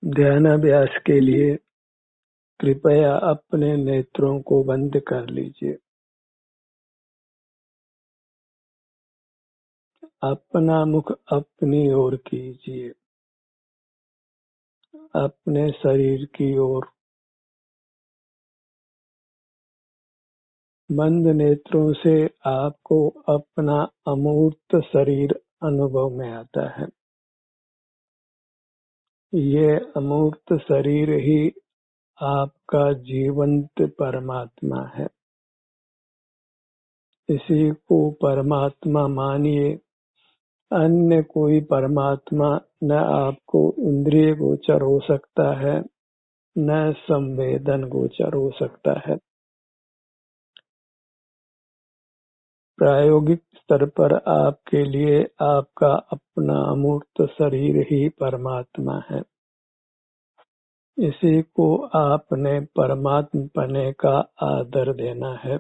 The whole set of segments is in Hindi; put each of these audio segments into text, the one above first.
ध्यानाभ्यास के लिए कृपया अपने नेत्रों को बंद कर लीजिए। अपना मुख अपनी ओर कीजिए, अपने शरीर की ओर। बंद नेत्रों से आपको अपना अमूर्त शरीर अनुभव में आता है। ये अमूर्त शरीर ही आपका जीवंत परमात्मा है। इसी को परमात्मा मानिए। अन्य कोई परमात्मा न आपको इंद्रिय गोचर हो सकता है, न संवेदन गोचर हो सकता है। प्रायोगिक स्तर पर आपके लिए आपका अपना अमूर्त शरीर ही परमात्मा है। इसी को आपने परमात्म पने का आदर देना है।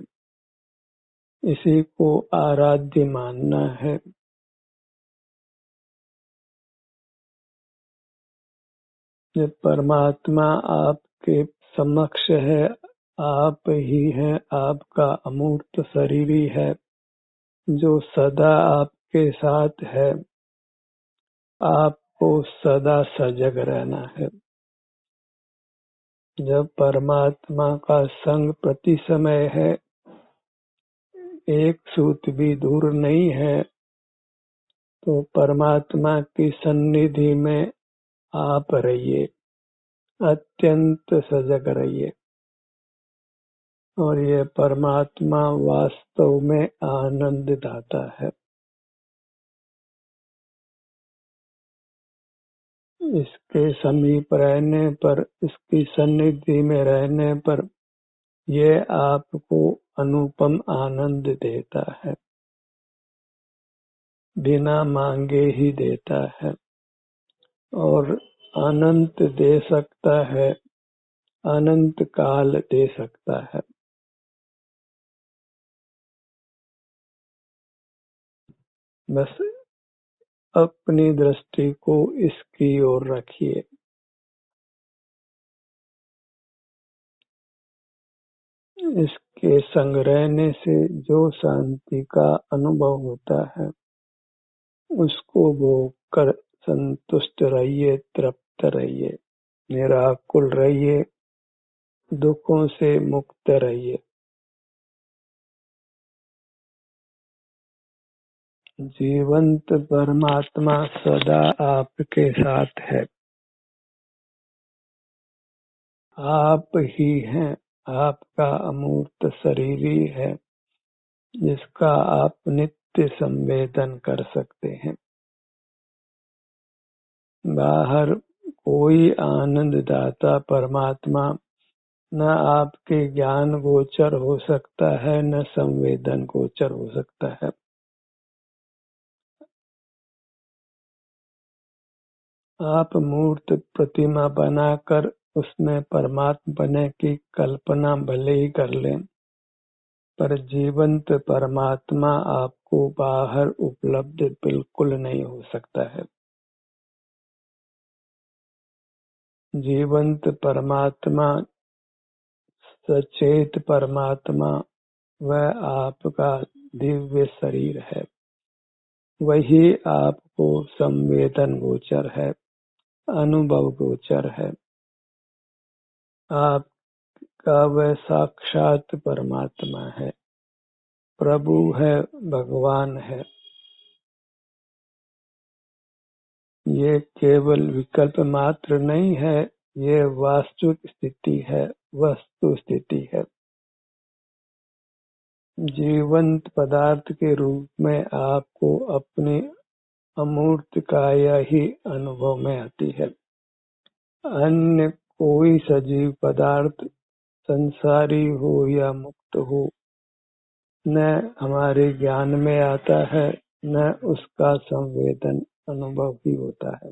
इसी को आराध्य मानना है। ये परमात्मा आपके समक्ष है, आप ही हैं, आपका अमूर्त शरीर ही है जो सदा आपके साथ है। आपको सदा सजग रहना है। जब परमात्मा का संग प्रति समय है, एक सूत भी दूर नहीं है, तो परमात्मा की सन्निधि में आप रहिए, अत्यंत सजग रहिए। और ये परमात्मा वास्तव में आनंद दाता है। इसके समीप रहने पर, इसकी सन्निधि में रहने पर ये आपको अनुपम आनंद देता है, बिना मांगे ही देता है और अनंत दे सकता है, अनंत काल दे सकता है। बस अपनी दृष्टि को इसकी ओर रखिए। इसके संग रहने से जो शांति का अनुभव होता है, उसको भोग कर संतुष्ट रहिए, तृप्त रहिए, निराकुल रहिए, दुखों से मुक्त रहिए। जीवंत परमात्मा सदा आपके साथ है। आप ही हैं, आपका अमूर्त शरीर ही है जिसका आप नित्य संवेदन कर सकते हैं। बाहर कोई आनंद दाता परमात्मा न आपके ज्ञान गोचर हो सकता है, न संवेदन गोचर हो सकता है। आप मूर्त प्रतिमा बनाकर उसमें परमात्मा बने की कल्पना भले ही कर लें, पर जीवंत परमात्मा आपको बाहर उपलब्ध बिल्कुल नहीं हो सकता है। जीवंत परमात्मा, सचेत परमात्मा, वह आपका दिव्य शरीर है। वही आपको संवेदन गोचर है, अनुभव गोचर है। आपका वह साक्षात परमात्मा है, प्रभु है, भगवान है। ये केवल विकल्प मात्र नहीं है, ये वास्तविक स्थिति है, वस्तु स्थिति है। जीवंत पदार्थ के रूप में आपको अपनी अमूर्त काया ही अनुभव में आती है। अन्य कोई सजीव पदार्थ, संसारी हो या मुक्त हो, न हमारे ज्ञान में आता है, न उसका संवेदन अनुभव ही होता है।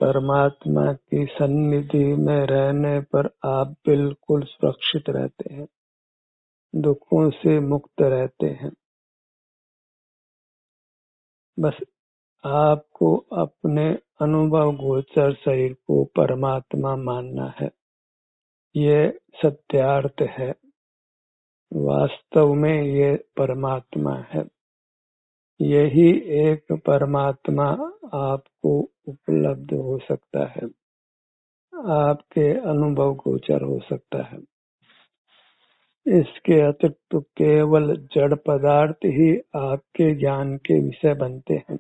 परमात्मा की सन्निधि में रहने पर आप बिल्कुल सुरक्षित रहते हैं, दुखों से मुक्त रहते हैं। बस आपको अपने अनुभव गोचर शरीर को परमात्मा मानना है। ये सत्यार्थ है। वास्तव में ये परमात्मा है। यही एक परमात्मा आपको उपलब्ध हो सकता है, आपके अनुभव गोचर हो सकता है। इसके अतिरिक्त तो केवल जड़ पदार्थ ही आपके ज्ञान के विषय बनते हैं।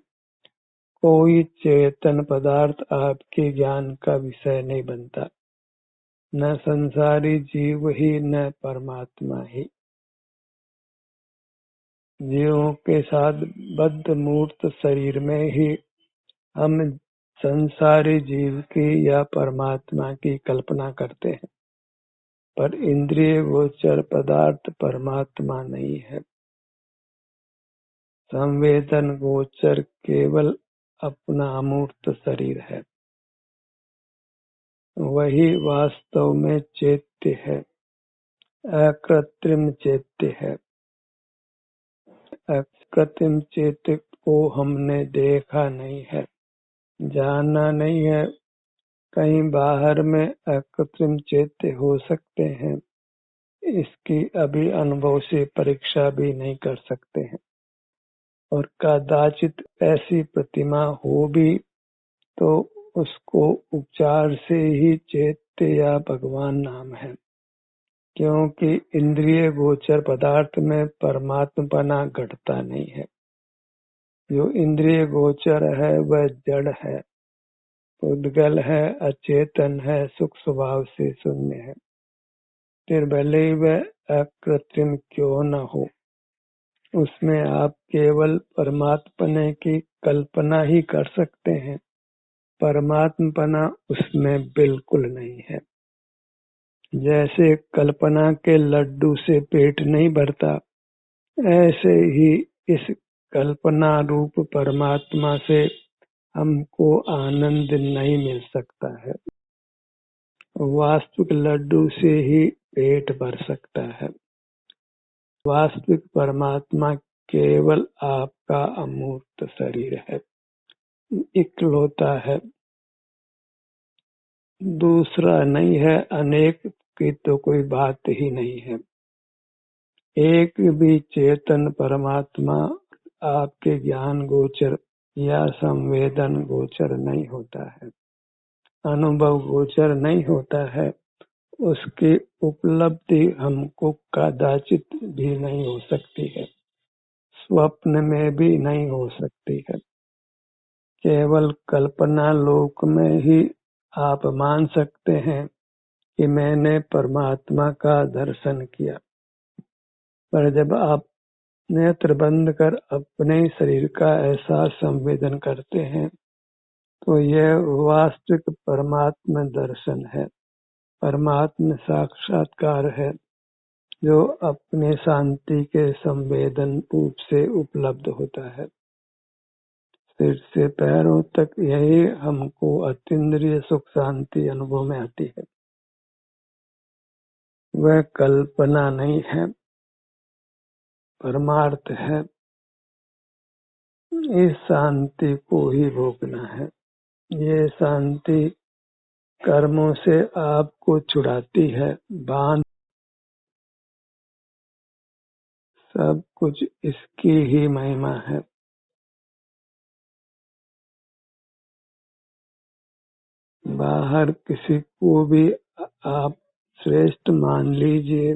कोई चेतन पदार्थ आपके ज्ञान का विषय नहीं बनता। न संसारी जीव ही न परमात्मा ही। जीवों के साथ बद्ध मूर्त शरीर में ही हम संसारी जीव की या परमात्मा की कल्पना करते हैं, पर इंद्रिय गोचर पदार्थ परमात्मा नहीं है। संवेदन गोचर केवल अपना अमूर्त शरीर है। वही वास्तव में चैत्य है, अकृत्रिम चैत्य है। अकृत्रिम चैत्य को हमने देखा नहीं है, जाना नहीं है। कहीं बाहर में अकृत्रिम चैत्य हो सकते हैं, इसकी अभी अनुभव से परीक्षा भी नहीं कर सकते हैं। और कदाचित ऐसी प्रतिमा हो भी तो उसको उपचार से ही चैत्य या भगवान नाम है, क्योंकि इंद्रिय गोचर पदार्थ में परमात्मपना घटता नहीं है। जो इंद्रिय गोचर है वह जड़ है, उद्गल है, अचेतन है, सुख स्वभाव से शून्य है। फिर भले ही वह अकृत्रिम क्यों न हो, उसमें आप केवल परमात्मपने की कल्पना ही कर सकते हैं। परमात्मपना उसमें बिल्कुल नहीं है। जैसे कल्पना के लड्डू से पेट नहीं भरता, ऐसे ही इस कल्पना रूप परमात्मा से हमको आनंद नहीं मिल सकता है। वास्तविक लड्डू से ही पेट भर सकता है। वास्तविक परमात्मा केवल आपका अमूर्त शरीर है, इकलौता है, दूसरा नहीं है। अनेक की तो कोई बात ही नहीं है। एक भी चेतन परमात्मा आपके ज्ञान गोचर या संवेदन गोचर नहीं होता है, अनुभव गोचर नहीं होता है। उसकी उपलब्धि हमको कदाचित भी नहीं हो सकती है, स्वप्न में भी नहीं हो सकती है। केवल कल्पना लोक में ही आप मान सकते हैं कि मैंने परमात्मा का दर्शन किया, पर जब आप नेत्र बंद कर अपने शरीर का एहसास संवेदन करते हैं तो यह वास्तविक परमात्मा दर्शन है, परमात्मा साक्षात्कार है, जो अपने शांति के संवेदन रूप से उपलब्ध होता है। सिर से पैरों तक यही हमको अतीन्द्रिय सुख शांति अनुभव में आती है। वह कल्पना नहीं है, परमार्थ है। इस शांति को ही भोगना है। ये शांति कर्मों से आपको छुड़ाती है, बांध सब कुछ इसकी ही महिमा है। बाहर किसी को भी आप श्रेष्ठ मान लीजिए,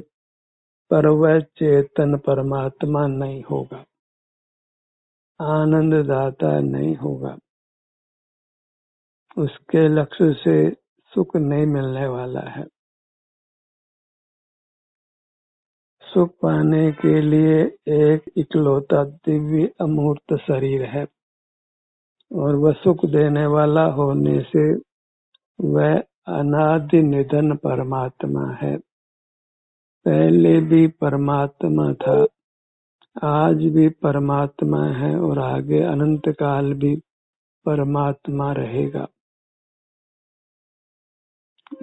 पर वह चेतन परमात्मा नहीं होगा, आनंद दाता नहीं होगा। उसके लक्ष्य से सुख नहीं मिलने वाला है। सुख पाने के लिए एक इकलौता दिव्य अमूर्त शरीर है, और वह सुख देने वाला होने से वह अनादि निधन परमात्मा है। पहले भी परमात्मा था, आज भी परमात्मा है, और आगे अनंत काल भी परमात्मा रहेगा।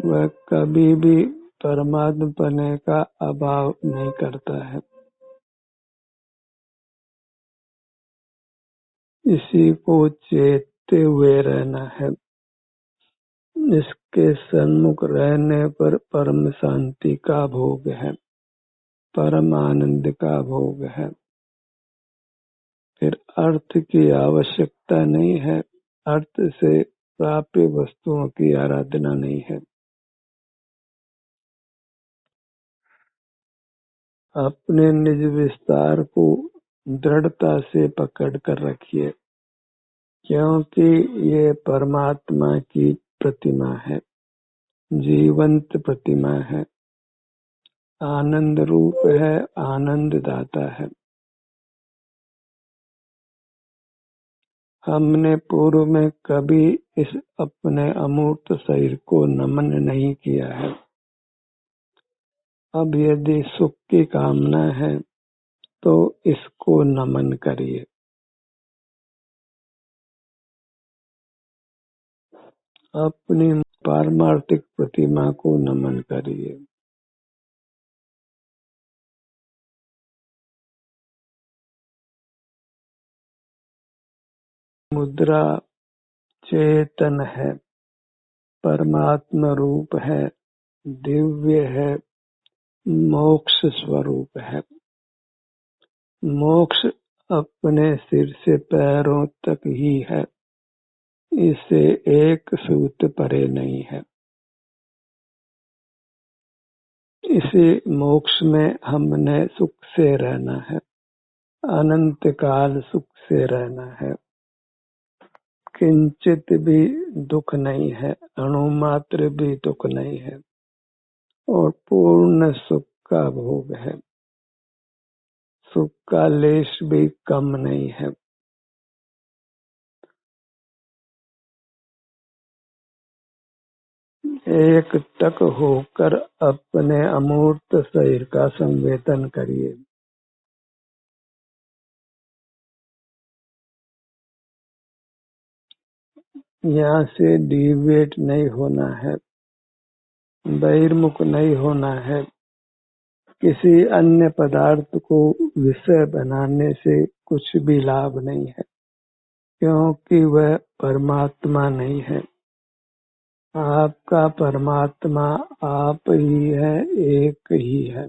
वह कभी भी परमात्मपने का अभाव नहीं करता है। इसी को चेतते हुए रहना है। इसके सन्मुख रहने पर परम शांति का भोग है, परम आनंद का भोग है। फिर अर्थ की आवश्यकता नहीं है, अर्थ से प्राप्य वस्तुओं की आराधना नहीं है। अपने निज विस्तार को दृढ़ता से पकड़ कर रखिए, क्योंकि ये परमात्मा की प्रतिमा है, जीवंत प्रतिमा है, आनंद रूप है, आनंद दाता है। हमने पूर्व में कभी इस अपने अमूर्त शरीर को नमन नहीं किया है। अब यदि सुख की कामना है तो इसको नमन करिए। अपनी पारमार्थिक प्रतिमा को नमन करिए। मुद्रा चेतन है, परमात्मा रूप है, दिव्य है, मोक्ष स्वरूप है। मोक्ष अपने सिर से पैरों तक ही है, इसे एक सूत परे नहीं है। इसी मोक्ष में हमने सुख से रहना है, अनंत काल सुख से रहना है। किंचित भी दुख नहीं है, अणुमात्र भी दुख नहीं है, और पूर्ण सुख का भोग है। सुख का लेश भी कम नहीं है। एक टक होकर अपने अमूर्त शरीर का संवेदन करिए। यहाँ से डिविएट नहीं होना है, बहिर्मुख नहीं होना है। किसी अन्य पदार्थ को विषय बनाने से कुछ भी लाभ नहीं है, क्योंकि वह परमात्मा नहीं है। आपका परमात्मा आप ही है, एक ही है।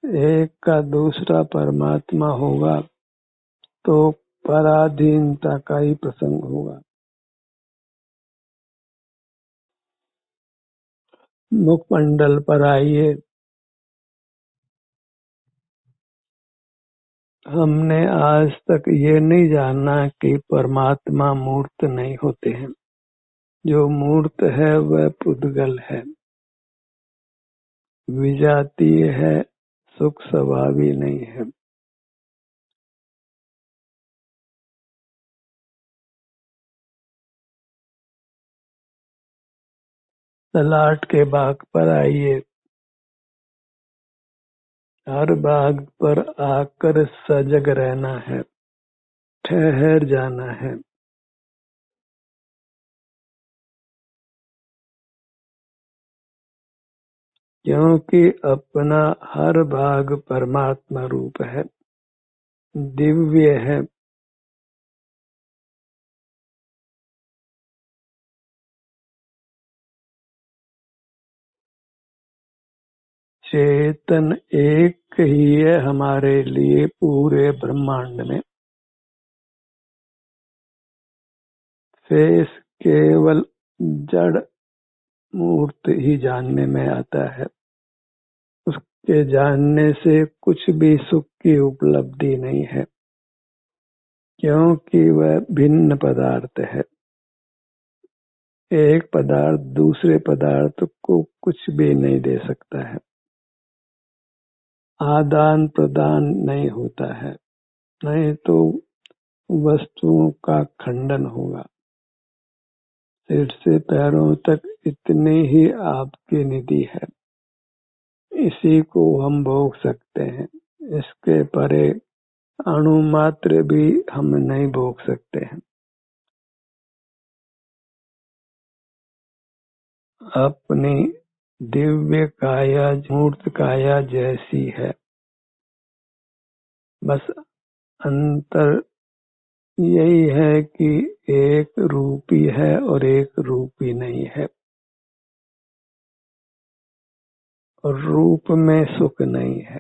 एक का दूसरा परमात्मा होगा तो पराधीनता का ही प्रसंग होगा। मुखमंडल पर आइए। हमने आज तक ये नहीं जाना कि परमात्मा मूर्त नहीं होते हैं। जो मूर्त है वह पुद्गल है, विजातीय है, सुख स्वभावी नहीं है। तलाट के बाग पर आइए। हर बाग पर आकर सजग रहना है, ठहर जाना है। क्योंकि अपना हर भाग परमात्मा रूप है, दिव्य है। चेतन एक ही है हमारे लिए पूरे ब्रह्मांड में। शेष केवल जड़ मूर्त ही जानने में आता है। उसके जानने से कुछ भी सुख की उपलब्धि नहीं है, क्योंकि वह भिन्न पदार्थ है। एक पदार्थ दूसरे पदार्थ को कुछ भी नहीं दे सकता है। आदान प्रदान नहीं होता है, नहीं तो वस्तुओं का खंडन होगा। सिर से पैरों तक इतनी ही आपकी निधि है, इसी को हम भोग सकते हैं। इसके परे अणु मात्र भी हम नहीं भोग सकते हैं। अपनी दिव्य काया मूर्त काया जैसी है, बस अंतर यही है कि एक रूपी है और एक रूपी नहीं है, और रूप में सुख नहीं है।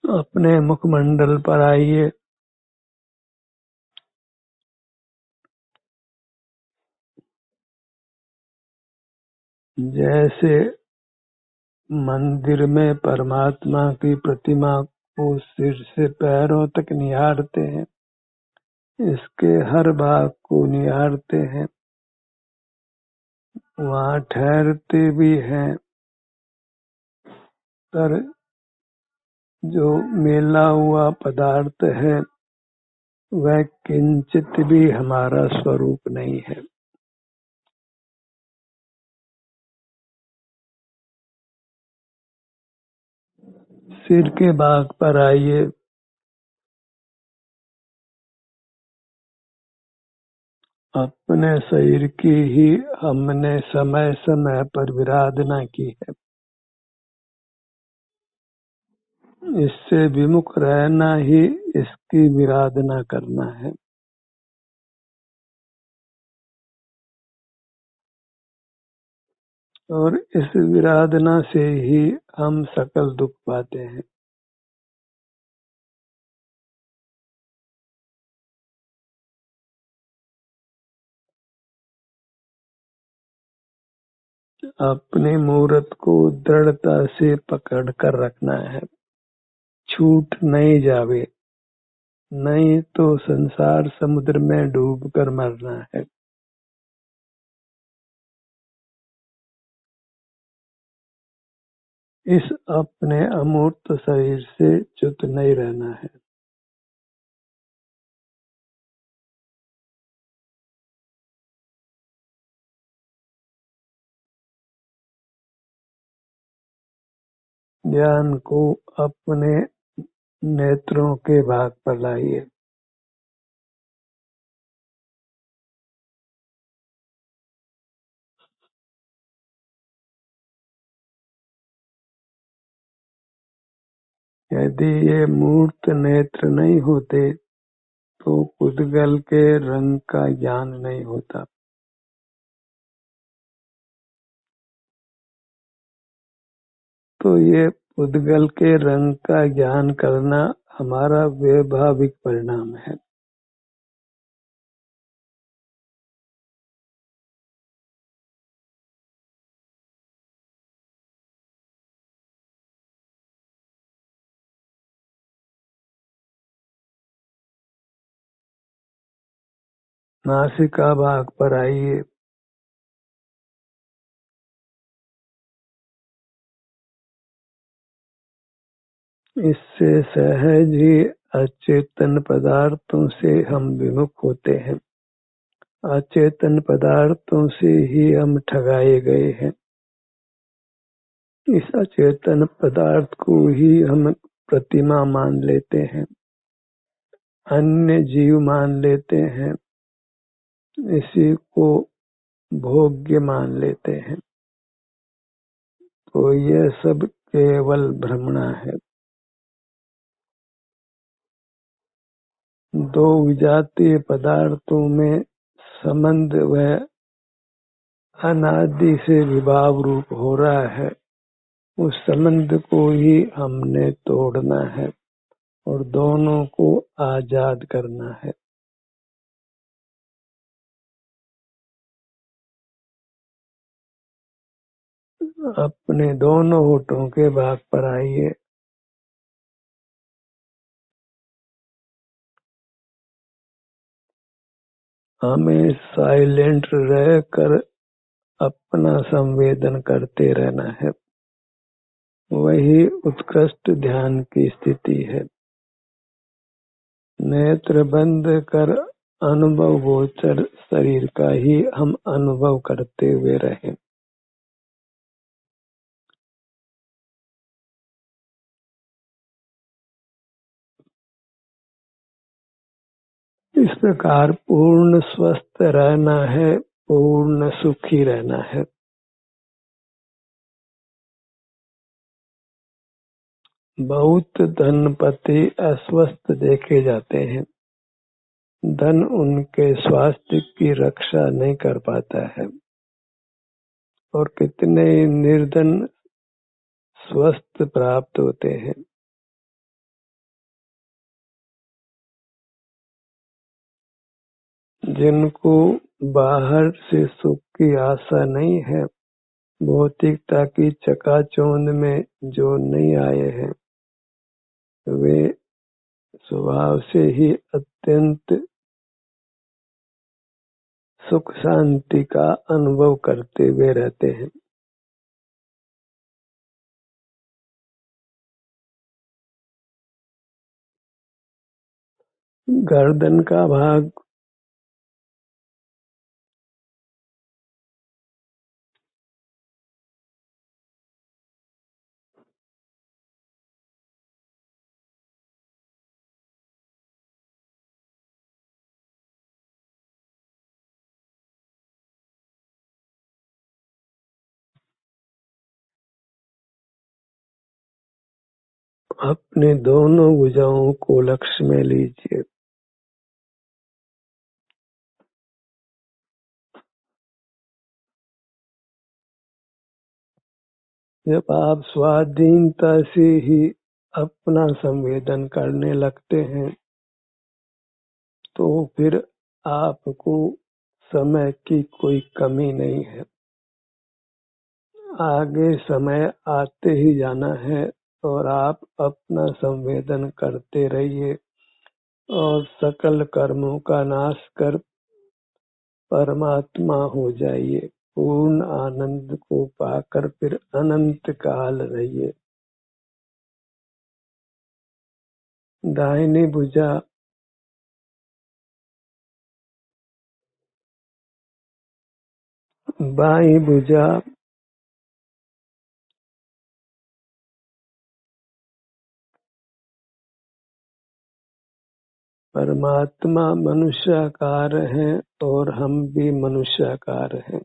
अपने मुखमंडल पर आइए। जैसे मंदिर में परमात्मा की प्रतिमा को सिर से पैरों तक निहारते हैं, इसके हर भाग को निहारते हैं, वहाँ ठहरते भी हैं, पर जो मेला हुआ पदार्थ है वह किंचित भी हमारा स्वरूप नहीं है। सिर के भाग पर आइए। अपने शरीर की ही हमने समय समय पर विराधना की है, इससे विमुख रहना ही इसकी विराधना करना है। और इस विराधना से ही हम सकल दुख पाते हैं। अपनी मूर्त को दृढ़ता से पकड़ कर रखना है, छूट नहीं जावे, नहीं तो संसार समुद्र में डूब कर मरना है। इस अपने अमूर्त शरीर से च्युत नहीं रहना है। ध्यान को अपने नेत्रों के भाग पर लाइए। यदि ये मूर्त नेत्र नहीं होते तो पुद्गल के रंग का ज्ञान नहीं होता। तो ये पुद्गल के रंग का ज्ञान करना हमारा वैभाविक परिणाम है। नासिका भाग पर आइए। इससे सहज ही अचेतन पदार्थों से हम विमुख होते हैं। अचेतन पदार्थों से ही हम ठगाए गए हैं। इस अचेतन पदार्थ को ही हम प्रतिमा मान लेते हैं, अन्य जीव मान लेते हैं, इसी को भोग्य मान लेते हैं। तो यह सब केवल भ्रमणा है। दो विजातीय पदार्थों में संबंध वह अनादि से विभाव रूप हो रहा है, उस संबंध को ही हमने तोड़ना है और दोनों को आजाद करना है। अपने दोनों होठों के भाग पर आइए। हमें साइलेंट रहकर अपना संवेदन करते रहना है, वही उत्कृष्ट ध्यान की स्थिति है। नेत्र बंद कर अनुभव गोचर शरीर का ही हम अनुभव करते हुए रहें। इस प्रकार पूर्ण स्वस्थ रहना है, पूर्ण सुखी रहना है। बहुत धनपति अस्वस्थ देखे जाते हैं। धन उनके स्वास्थ्य की रक्षा नहीं कर पाता है और कितने निर्धन स्वस्थ प्राप्त होते हैं। जिनको बाहर से सुख की आशा नहीं है, भौतिकता की चकाचौंध में जो नहीं आए हैं, वे स्वभाव से ही अत्यंत सुख शांति का अनुभव करते हुए रहते हैं। गर्दन का भाग अपने दोनों भुजाओं को लक्ष्य में लीजिए। जब आप स्वाधीनता से ही अपना संवेदन करने लगते हैं, तो फिर आपको समय की कोई कमी नहीं है। आगे समय आते ही जाना है और आप अपना संवेदन करते रहिए और सकल कर्मों का नाश कर परमात्मा हो जाइए। पूर्ण आनंद को पाकर फिर अनंत काल रहिए। दाहिनी भुजा बाईं भुजा परमात्मा मनुष्याकार हैं और हम भी मनुष्याकार हैं,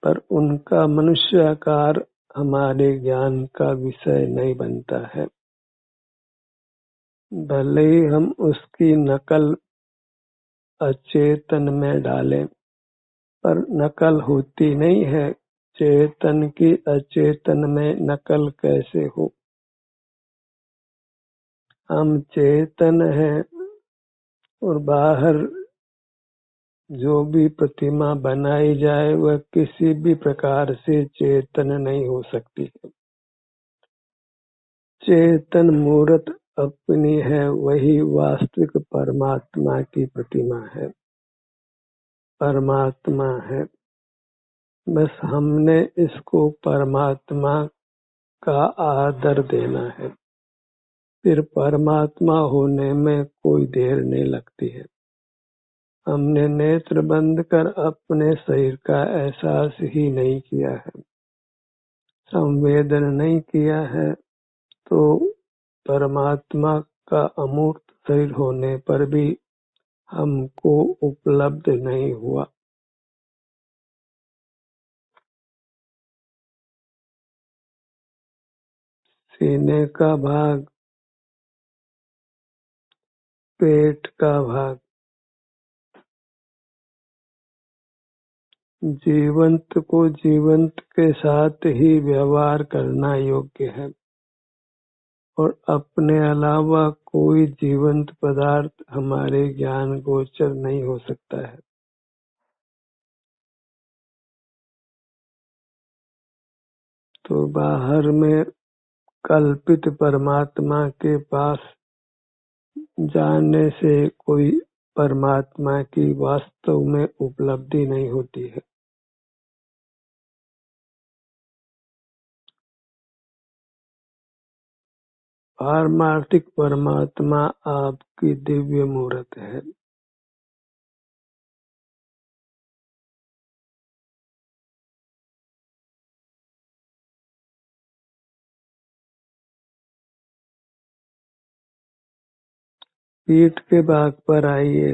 पर उनका मनुष्याकार हमारे ज्ञान का विषय नहीं बनता है। भले ही हम उसकी नकल अचेतन में डालें, पर नकल होती नहीं है। चेतन की अचेतन में नकल कैसे हो? हम चेतन हैं और बाहर जो भी प्रतिमा बनाई जाए वह किसी भी प्रकार से चेतन नहीं हो सकती है। चेतन मूर्त अपनी है, वही वास्तविक परमात्मा की प्रतिमा है, परमात्मा है। बस हमने इसको परमात्मा का आदर देना है, फिर परमात्मा होने में कोई देर नहीं लगती है। हमने नेत्र बंद कर अपने शरीर का एहसास ही नहीं किया है, संवेदन नहीं किया है, तो परमात्मा का अमूर्त शरीर होने पर भी हमको उपलब्ध नहीं हुआ। सीने का भाग, पेट का भाग जीवंत को जीवंत के साथ ही व्यवहार करना योग्य है और अपने अलावा कोई जीवंत पदार्थ हमारे ज्ञान गोचर नहीं हो सकता है। तो बाहर में कल्पित परमात्मा के पास जाने से कोई परमात्मा की वास्तव में उपलब्धि नहीं होती है। पारमार्थिक परमात्मा आपकी दिव्य मूर्त है। पीठ के भाग पर आइए।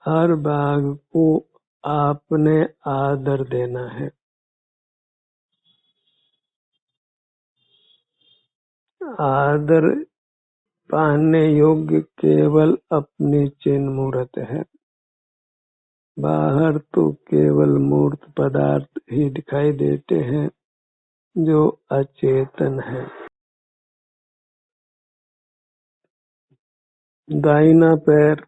हर भाग को आपने आदर देना है। आदर पाने योग्य केवल अपनी चिन्ह मूर्त है। बाहर तो केवल मूर्त पदार्थ ही दिखाई देते हैं जो अचेतन है। दाहिना पैर,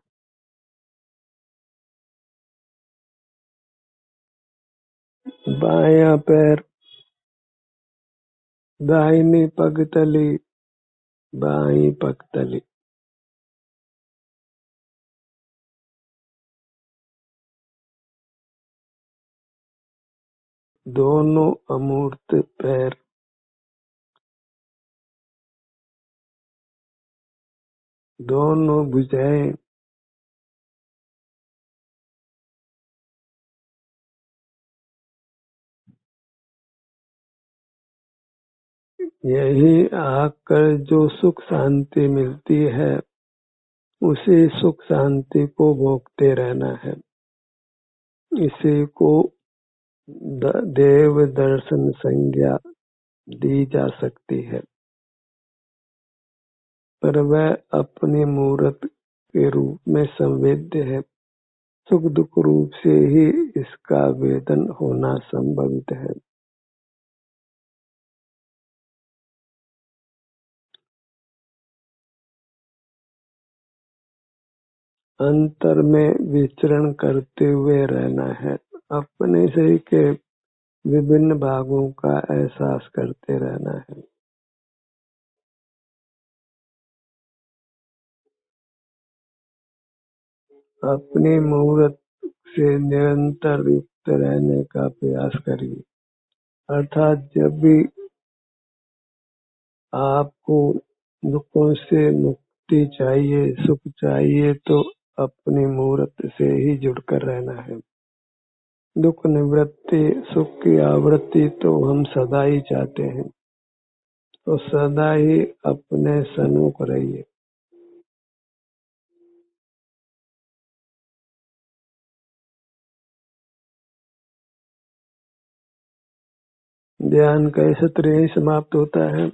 बायां पैर, दाहिनी पगतली, बाईं पगतली, दोनों अमूर्त पैर, दोनों भुजाएं, यही आकर जो सुख शांति मिलती है उसी सुख शांति को भोगते रहना है। इसी को देव दर्शन संज्ञा दी जा सकती है, पर वह अपनी मूर्त के रूप में संवेद्य है। सुख दुख रूप से ही इसका वेदन होना संभवित है। अंतर में विचरण करते हुए रहना है। अपने शरीर के विभिन्न भागों का एहसास करते रहना है। अपनी मूर्त से निरंतर युक्त रहने का प्रयास करिए। अर्थात जब भी आपको दुखों से मुक्ति चाहिए, सुख चाहिए, तो अपनी मूर्त से ही जुड़कर रहना है। दुख निवृत्ति, सुख की आवृत्ति तो हम सदा ही चाहते हैं, तो सदा ही अपने सन्मुख रहिए। ध्यान का सत्र यही समाप्त होता है।